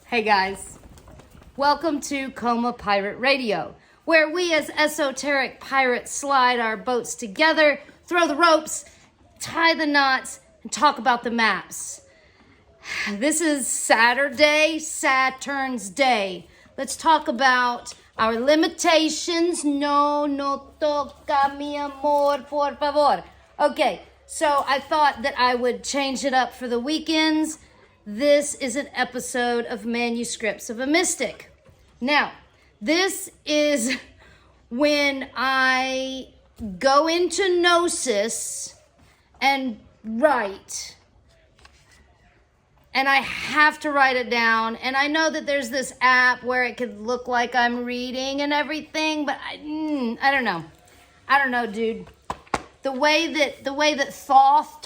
Hey guys, welcome to Coma Pirate Radio, where we as esoteric pirates slide our boats together, throw the ropes, tie the knots, and talk about the maps. This is Saturday, Saturn's Day. Let's talk about our limitations. No toca mi amor, por favor. Okay, so I thought that I would change it up for the weekends. This is an episode of Manuscripts of a Mystic. Now, this is when I go into Gnosis and write. And I have to write it down. And I know that there's this app where it could look like I'm reading and everything, but I don't know. I don't know, dude. The way that Thoth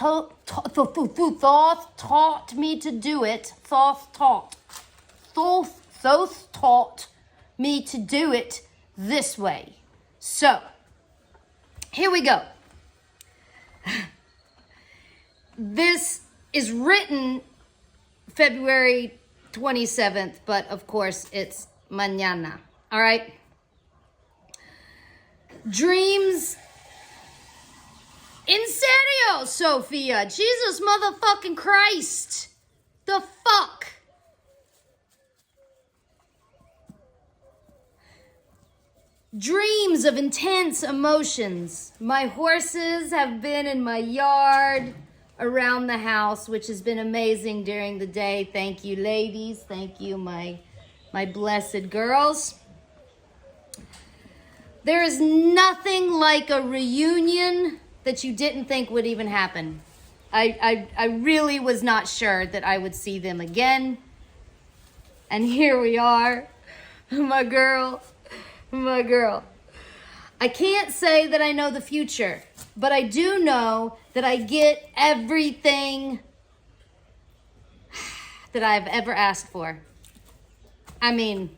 taught me to do it, Thoth taught me to do it this way. So, here we go. This is written February 27th, but of course it's mañana, all right? Dreams. In serio, Sophia. Jesus motherfucking Christ. The fuck? Dreams of intense emotions. My horses have been in my yard around the house, which has been amazing during the day. Thank you, ladies. Thank you, my blessed girls. There is nothing like a reunion that you didn't think would even happen. I really was not sure that I would see them again. And here we are. My girl. I can't say that I know the future, but I do know that I get everything that I've ever asked for. I mean,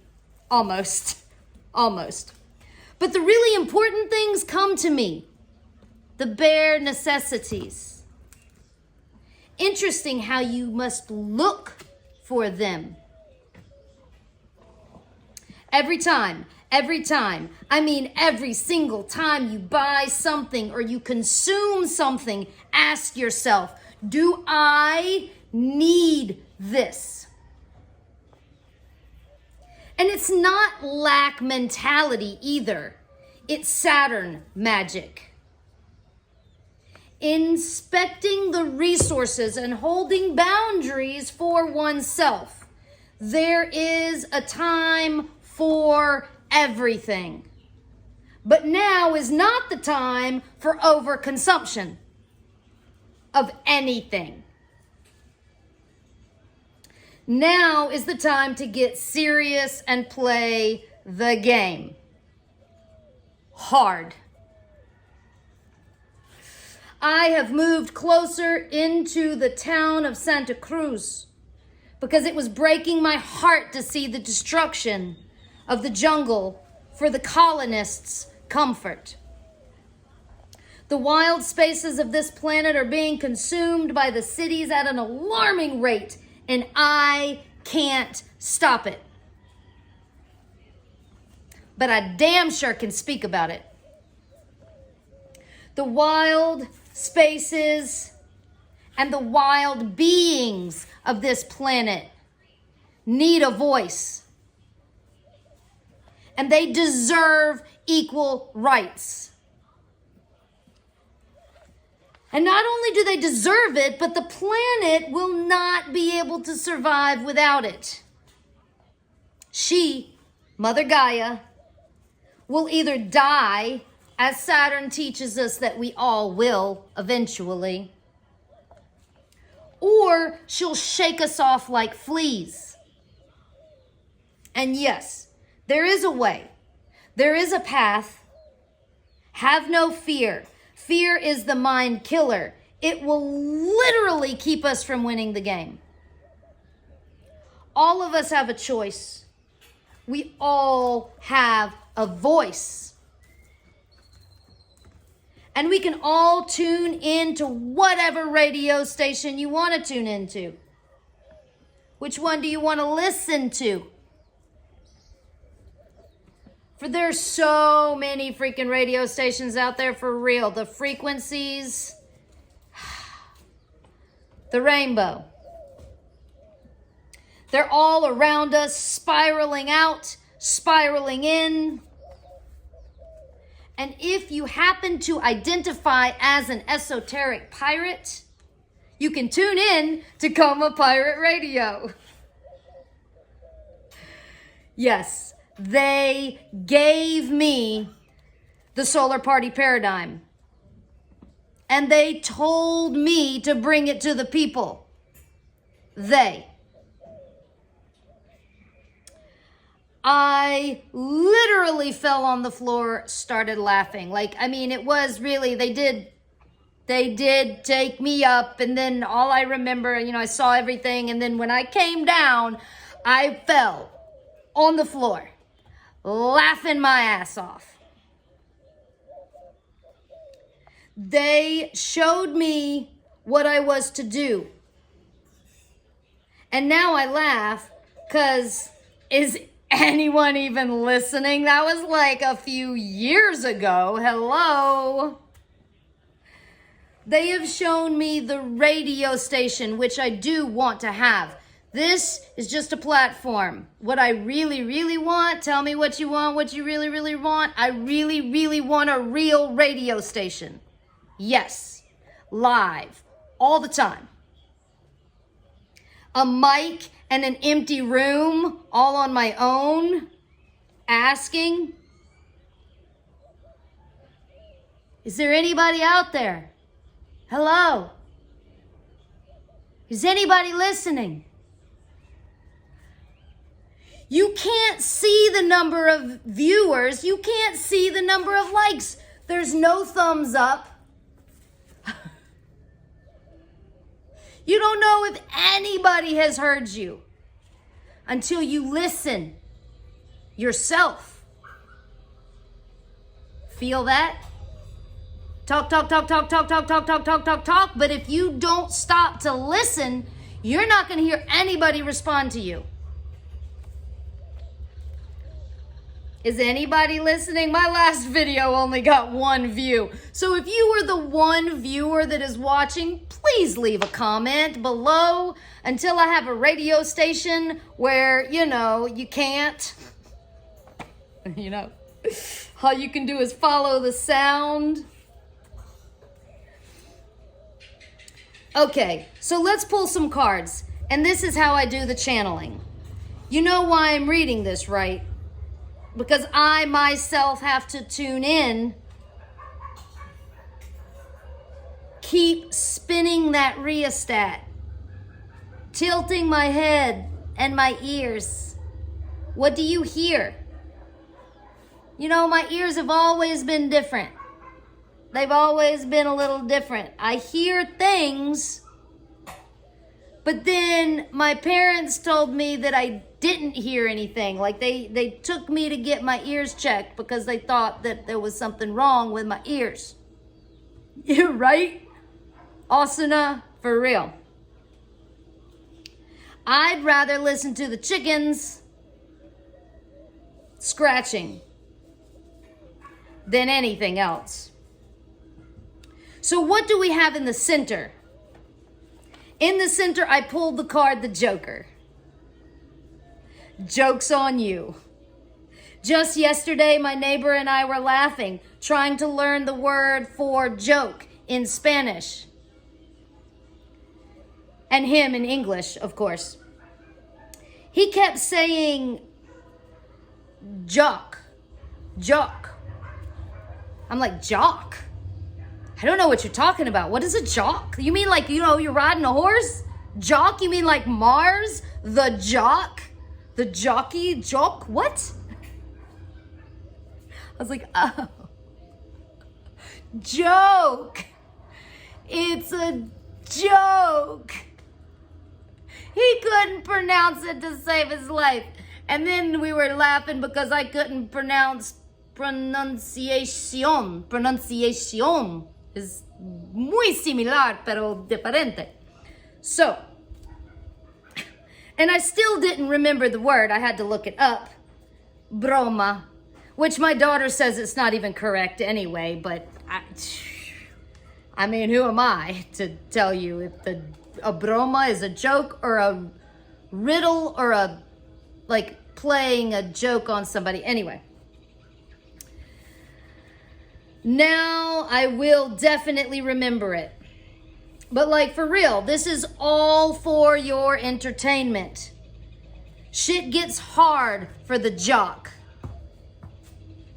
almost. But the really important things come to me. The bare necessities. Interesting how you must look for them. Every time, I mean every single time you buy something or you consume something, ask yourself, do I need this? And it's not lack mentality either. It's Saturn magic. Inspecting the resources and holding boundaries for oneself. There is a time for everything. But now is not the time for overconsumption of anything. Now is the time to get serious and play the game. Hard. I have moved closer into the town of Santa Cruz because it was breaking my heart to see the destruction of the jungle for the colonists' comfort. The wild spaces of this planet are being consumed by the cities at an alarming rate, and I can't stop it. But I damn sure can speak about it. The wild spaces and the wild beings of this planet need a voice. And they deserve equal rights. And not only do they deserve it, but the planet will not be able to survive without it. She, Mother Gaia, will either die, as Saturn teaches us that we all will eventually, or she'll shake us off like fleas. And yes, there is a way. There is a path. Have no fear. Fear is the mind killer. It will literally keep us from winning the game. All of us have a choice. We all have a voice. And we can all tune in to whatever radio station you want to tune into. Which one do you want to listen to? For there's so many freaking radio stations out there, for real. The frequencies, the rainbow. They're all around us, spiraling out, spiraling in. And if you happen to identify as an esoteric pirate, you can tune in to Coma Pirate Radio. Yes, they gave me the solar party paradigm. And they told me to bring it to the people. I literally fell on the floor, started laughing. Like, I mean, it was really, they did take me up, and then all I remember, I saw everything, and then when I came down, I fell on the floor, laughing my ass off. They showed me what I was to do. And now I laugh, because is anyone even listening? That was like a few years ago. Hello. They have shown me the radio station, which I do want to have. This is just a platform. What I really, really want, tell me what you want, what you really, really want. I really, really want a real radio station. Yes, live, all the time. A mic and an empty room, all on my own, asking, is there anybody out there? Hello? Is anybody listening? You can't see the number of viewers. You can't see the number of likes. There's no thumbs up. You don't know if anybody has heard you until you listen yourself. Feel that? Talk. But if you don't stop to listen, you're not going to hear anybody respond to you. Is anybody listening? My last video only got 1 view. So if you were the one viewer that is watching, please leave a comment below until I have a radio station where, you can't. All you can do is follow the sound. Okay, so let's pull some cards. And this is how I do the channeling. You know why I'm reading this, right? Because I myself have to tune in, keep spinning that rheostat, tilting my head and my ears. What do you hear? My ears have always been different. They've always been a little different. I hear things, but then my parents told me that I didn't hear anything. Like they took me to get my ears checked because they thought that there was something wrong with my ears. You're right? Asuna, for real. I'd rather listen to the chickens scratching than anything else. So what do we have in the center? In the center, I pulled the card, the Joker. Joke's on you. Just yesterday, my neighbor and I were laughing, trying to learn the word for joke in Spanish. And him in English, of course. He kept saying, jock. I'm like, jock? I don't know what you're talking about. What is a jock? You mean like, you're riding a horse? Jock? You mean like Mars? The jock? The jockey? Jock? What? I was like, oh. Joke. It's a joke. He couldn't pronounce it to save his life. And then we were laughing because I couldn't pronounce pronunciation. Pronunciation is muy similar, pero diferente. So, And I still didn't remember the word. I had to look it up. Broma, which my daughter says it's not even correct anyway, but I mean, who am I to tell you if a broma is a joke or a riddle or a, like, playing a joke on somebody. Anyway. Now I will definitely remember it. But, like, for real, this is all for your entertainment. Shit gets hard for the jock.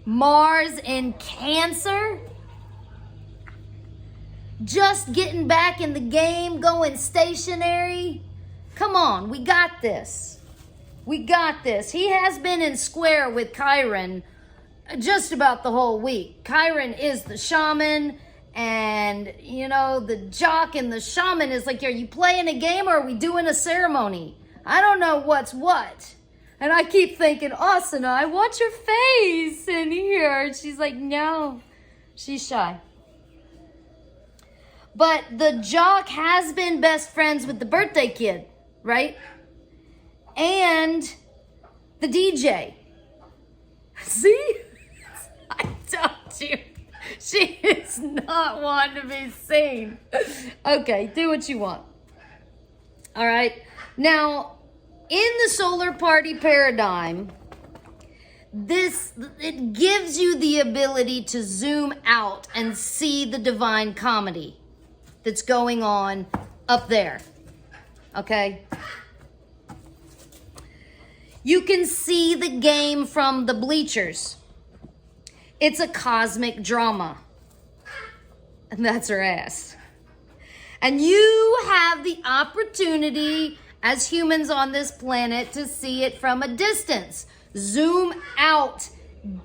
Mars in Cancer? Just getting back in the game, going stationary? Come on, we got this. We got this. He has been in square with Chiron just about the whole week. Chiron is the shaman, and, you know, the jock and the shaman is like, are you playing a game or are we doing a ceremony? I don't know what's what. And I keep thinking, Asuna, I want your face in here. And she's like, no, she's shy. But the jock has been best friends with the birthday kid, right? And the DJ. See? I told you. She is not one to be seen. Okay, do what you want. All right. Now, in the solar party paradigm, it gives you the ability to zoom out and see the divine comedy that's going on up there. Okay? You can see the game from the bleachers. It's a cosmic drama. And that's her ass. And you have the opportunity as humans on this planet to see it from a distance. Zoom out.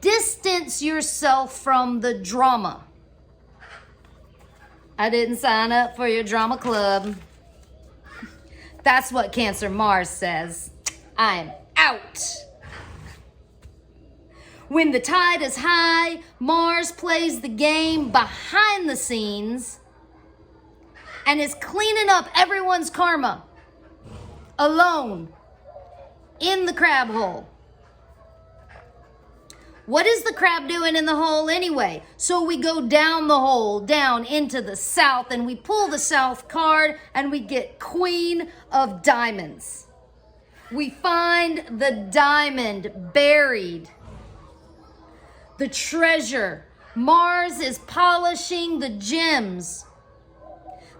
Distance yourself from the drama. I didn't sign up for your drama club. That's what Cancer Mars says. I'm out. When the tide is high, Mars plays the game behind the scenes and is cleaning up everyone's karma alone in the crab hole. What is the crab doing in the hole anyway? So we go down the hole, down into the south, and we pull the south card and we get Queen of Diamonds. We find the diamond buried. The treasure. Mars is polishing the gems.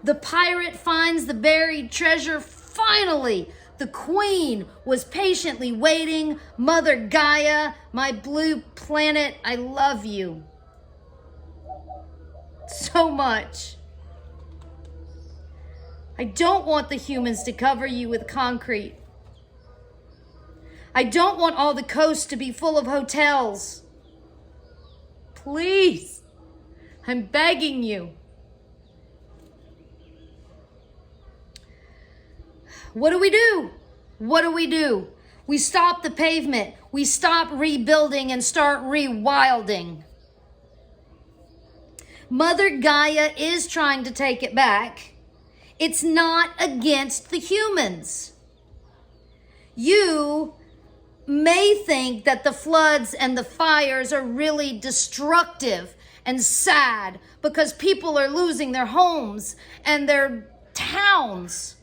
The pirate finds the buried treasure finally. The queen was patiently waiting. Mother Gaia, my blue planet, I love you so much. I don't want the humans to cover you with concrete. I don't want all the coast to be full of hotels. Please, I'm begging you. What do we do? What do we do? We stop the pavement. We stop rebuilding and start rewilding. Mother Gaia is trying to take it back. It's not against the humans. You may think that the floods and the fires are really destructive and sad because people are losing their homes and their towns.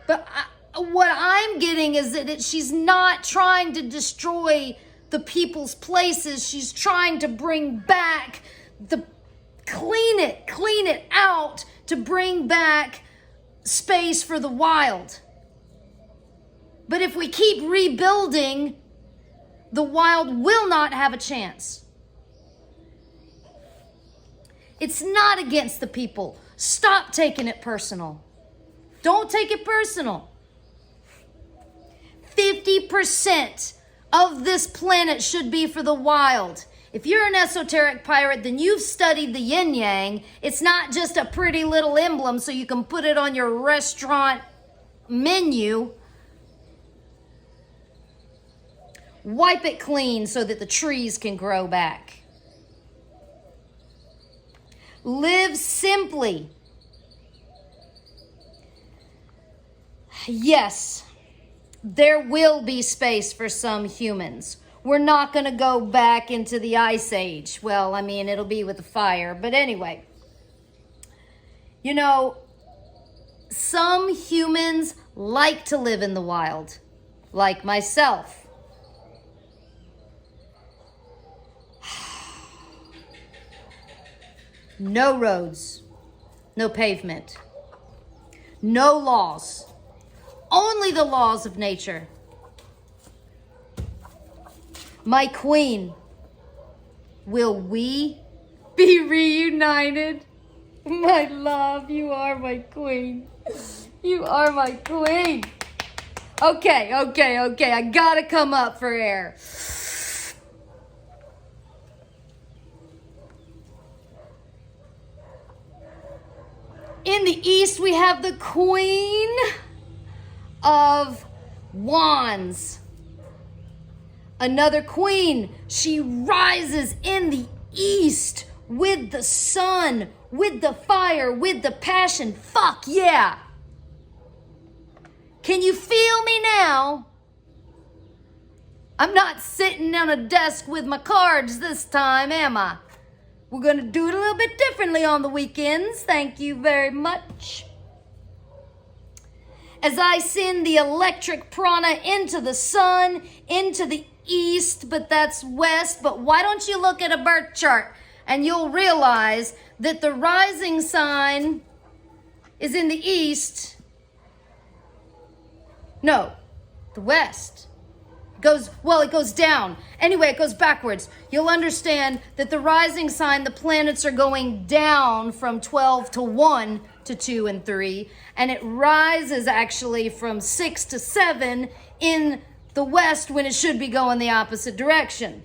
But what I'm getting is that she's not trying to destroy the people's places. She's trying to bring back clean it out to bring back space for the wild. But if we keep rebuilding, the wild will not have a chance. It's not against the people. Stop taking it personal. Don't take it personal. 50% of this planet should be for the wild. If you're an esoteric pirate, then you've studied the yin yang. It's not just a pretty little emblem so you can put it on your restaurant menu. Wipe it clean so that the trees can grow back. Live simply. Yes, there will be space for some humans. We're not going to go back into the Ice Age. Well, I mean, it'll be with the fire. But anyway, you know, some humans like to live in the wild, like myself. No roads, no pavement, no laws, only the laws of nature. My queen, will we be reunited? My love, you are my queen. You are my queen. Okay. I gotta come up for air. In the east, we have the Queen of Wands. Another queen. She rises in the east with the sun, with the fire, with the passion. Fuck yeah. Can you feel me now? I'm not sitting on a desk with my cards this time, am I? We're going to do it a little bit differently on the weekends. Thank you very much. As I send the electric prana into the sun, into the east, but that's west. But why don't you look at a birth chart and you'll realize that the rising sign is in the east. No, the west. It goes down. Anyway, it goes backwards. You'll understand that the rising sign, the planets are going down from 12 to 1 to 2 and 3. And it rises actually from 6 to 7 in the west when it should be going the opposite direction.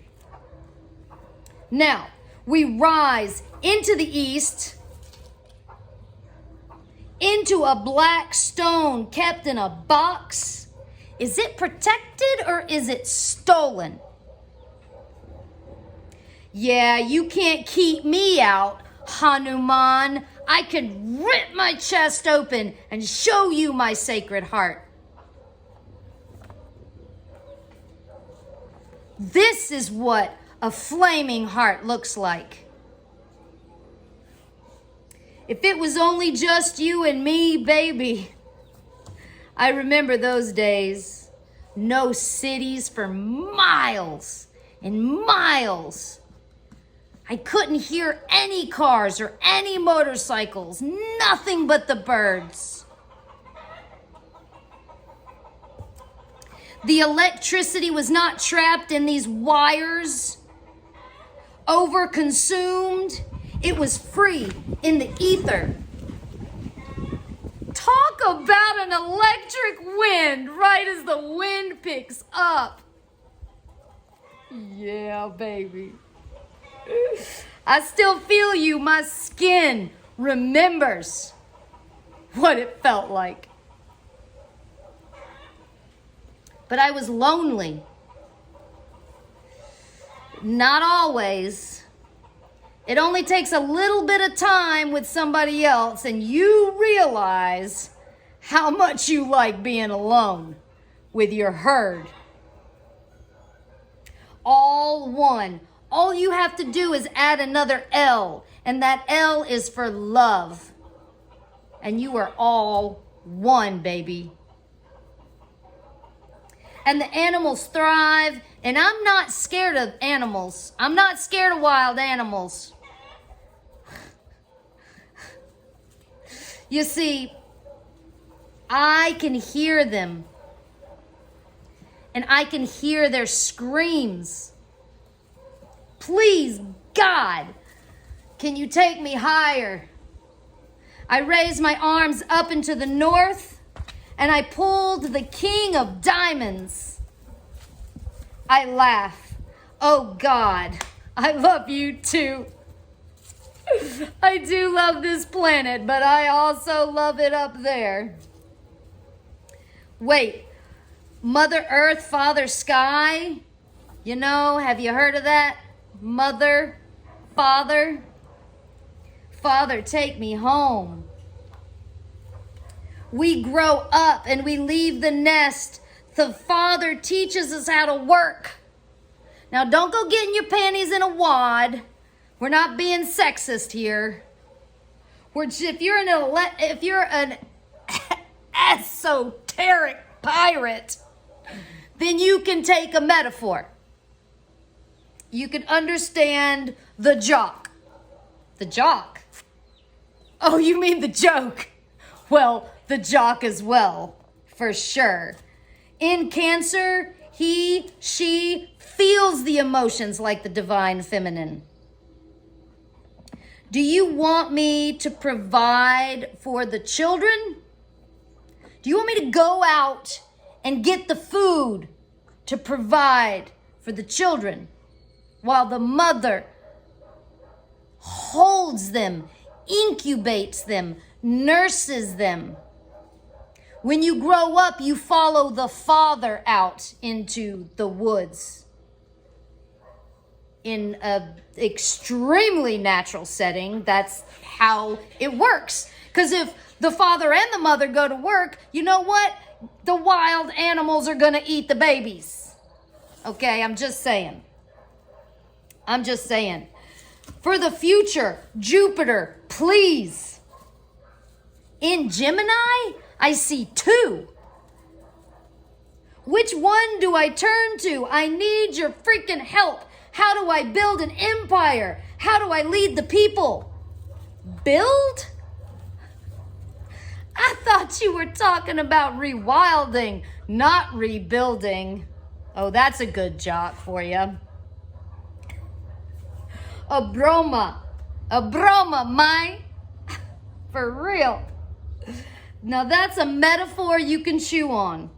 Now, we rise into the east, into a black stone kept in a box. Is it protected or is it stolen? Yeah, you can't keep me out, Hanuman. I could rip my chest open and show you my sacred heart. This is what a flaming heart looks like. If it was only just you and me, baby. I remember those days. No cities for miles and miles. I couldn't hear any cars or any motorcycles, nothing but the birds. The electricity was not trapped in these wires, overconsumed. It was free in the ether. Talk about an electric wind right as the wind picks up. Yeah, baby. I still feel you. My skin remembers what it felt like. But I was lonely. Not always. It only takes a little bit of time with somebody else and you realize how much you like being alone with your herd. All one. All you have to do is add another L, and that L is for love. And you are all one, baby. And the animals thrive, and I'm not scared of animals. I'm not scared of wild animals. You see, I can hear them, and I can hear their screams. Please, God, can you take me higher? I raised my arms up into the north, and I pulled the king of diamonds. I laugh. Oh, God, I love you too. I do love this planet, but I also love it up there. Wait, Mother Earth, Father Sky? You know, have you heard of that? Mother, Father, Father, take me home. we grow up and we leave the nest, the Father teaches us how to work. Now, don't go getting your panties in a wad. We're not being sexist here. If you're an esoteric pirate, then you can take a metaphor. You can understand the jock. The jock? Oh, you mean the joke? Well, the jock as well, for sure. In Cancer, she feels the emotions like the divine feminine. Do you want me to provide for the children? Do you want me to go out and get the food to provide for the children while the mother holds them, incubates them, nurses them? When you grow up, you follow the Father out into the woods in an extremely natural setting. That's how it works. Because if the father and the mother go to work, you know what? The wild animals are going to eat the babies. Okay, I'm just saying. For the future, Jupiter, please. In Gemini, I see 2. Which one do I turn to? I need your freaking help. How do I build an empire? How do I lead the people? Build? I thought you were talking about rewilding, not rebuilding. Oh, that's a good joke for you. A broma, my. For real. Now that's a metaphor you can chew on.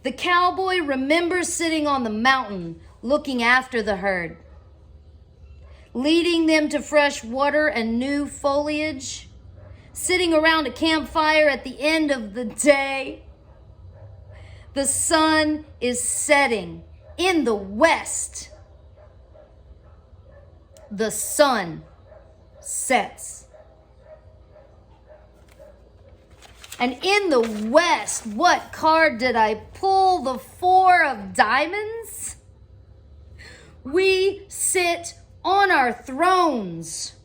The cowboy remembers sitting on the mountain looking after the herd, leading them to fresh water and new foliage, sitting around a campfire at the end of the day. The sun is setting in the west. The sun sets. And in the west, what card did I pull? The 4 of diamonds? We sit on our thrones.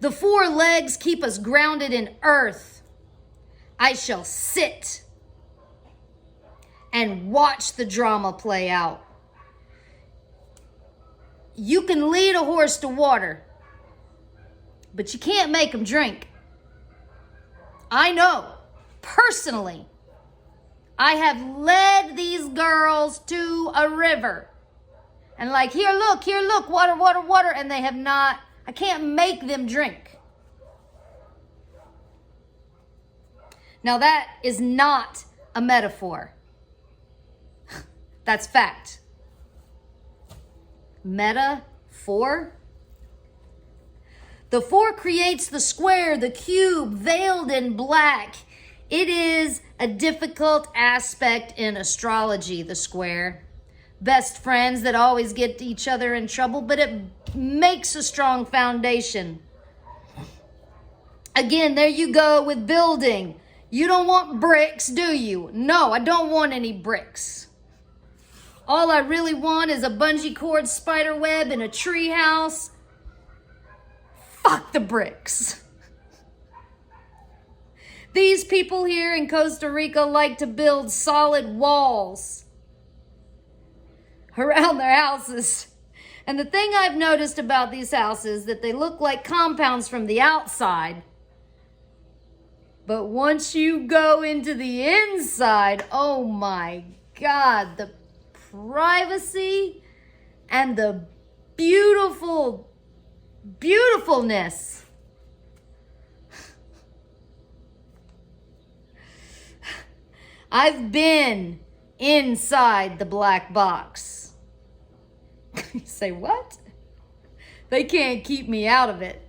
The 4 legs keep us grounded in earth. I shall sit and watch the drama play out. You can lead a horse to water, but you can't make him drink. I know, personally, I have led these girls to a river. And like, here, look, water. And they have not, I can't make them drink. Now that is not a metaphor. That's fact. Metaphor? The 4 creates the square, the cube, veiled in black. It is a difficult aspect in astrology, the square. Best friends that always get each other in trouble, but it makes a strong foundation. Again, there you go with building. You don't want bricks, do you? No, I don't want any bricks. All I really want is a bungee cord spider web in a tree house. Fuck the bricks. These people here in Costa Rica like to build solid walls around their houses. And the thing I've noticed about these houses, that they look like compounds from the outside. But once you go into the inside, oh my God, the privacy and the beautifulness. I've been inside the black box. You say, what? They can't keep me out of it.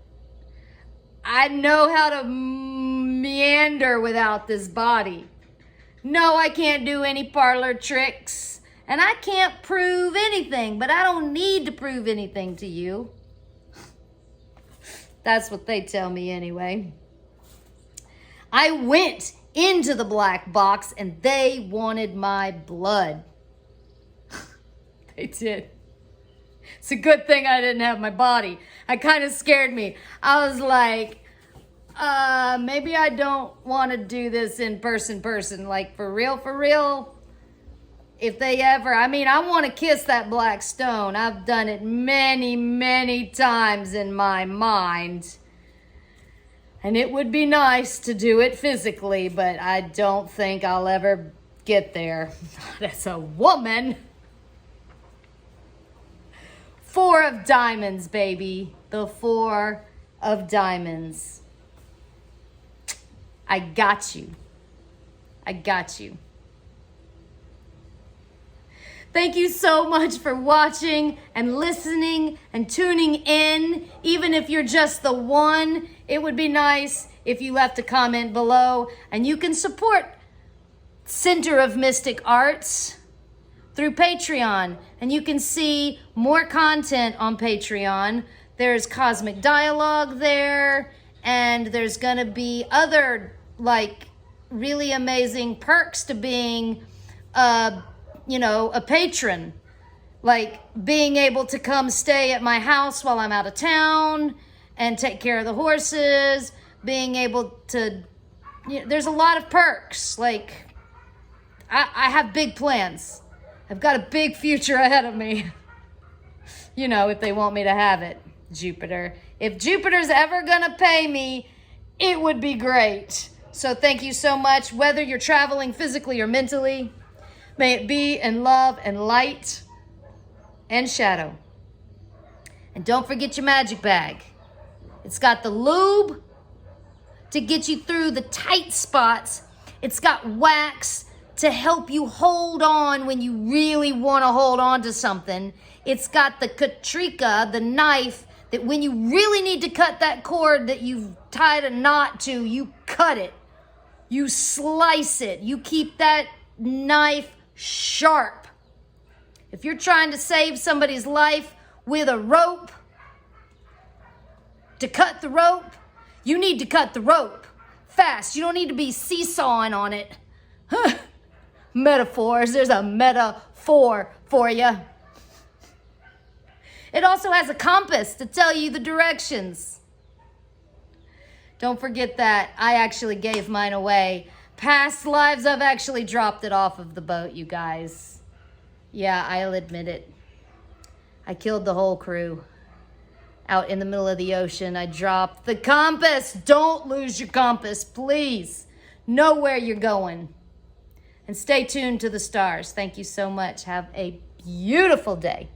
I know how to meander without this body. No, I can't do any parlor tricks. And I can't prove anything, but I don't need to prove anything to you. That's what they tell me anyway. I went into the black box and they wanted my blood. They did. It's a good thing I didn't have my body. It kind of scared me. I was like, maybe I don't want to do this in person. Like, for real. If they ever, I want to kiss that black stone. I've done it many times in my mind. And it would be nice to do it physically, but I don't think I'll ever get there. Not as a woman. 4 of diamonds, baby. The 4 of diamonds. I got you. Thank you so much for watching and listening and tuning in. Even if you're just the one, it would be nice if you left a comment below. And you can support Center of Mystic Arts through Patreon. And you can see more content on Patreon. There's Cosmic Dialogue there. And there's going to be other, like, really amazing perks to being a patron. Like being able to come stay at my house while I'm out of town and take care of the horses. Being able to, there's a lot of perks. Like, I have big plans. I've got a big future ahead of me. If they want me to have it, Jupiter. If Jupiter's ever gonna pay me, it would be great. So thank you so much, whether you're traveling physically or mentally. May it be in love and light and shadow. And don't forget your magic bag. It's got the lube to get you through the tight spots. It's got wax to help you hold on when you really want to hold on to something. It's got the katrika, the knife, that when you really need to cut that cord that you've tied a knot to, you cut it. You slice it. You keep that knife sharp. If you're trying to save somebody's life with a rope, to cut the rope, you need to cut the rope fast. You don't need to be seesawing on it. Metaphors. There's a metaphor for you. It also has a compass to tell you the directions. Don't forget that. I actually gave mine away. Past lives, I've actually dropped it off of the boat, you guys. Yeah, I'll admit it. I killed the whole crew. Out in the middle of the ocean, I dropped the compass. Don't lose your compass, please. Know where you're going. And stay tuned to the stars. Thank you so much. Have a beautiful day.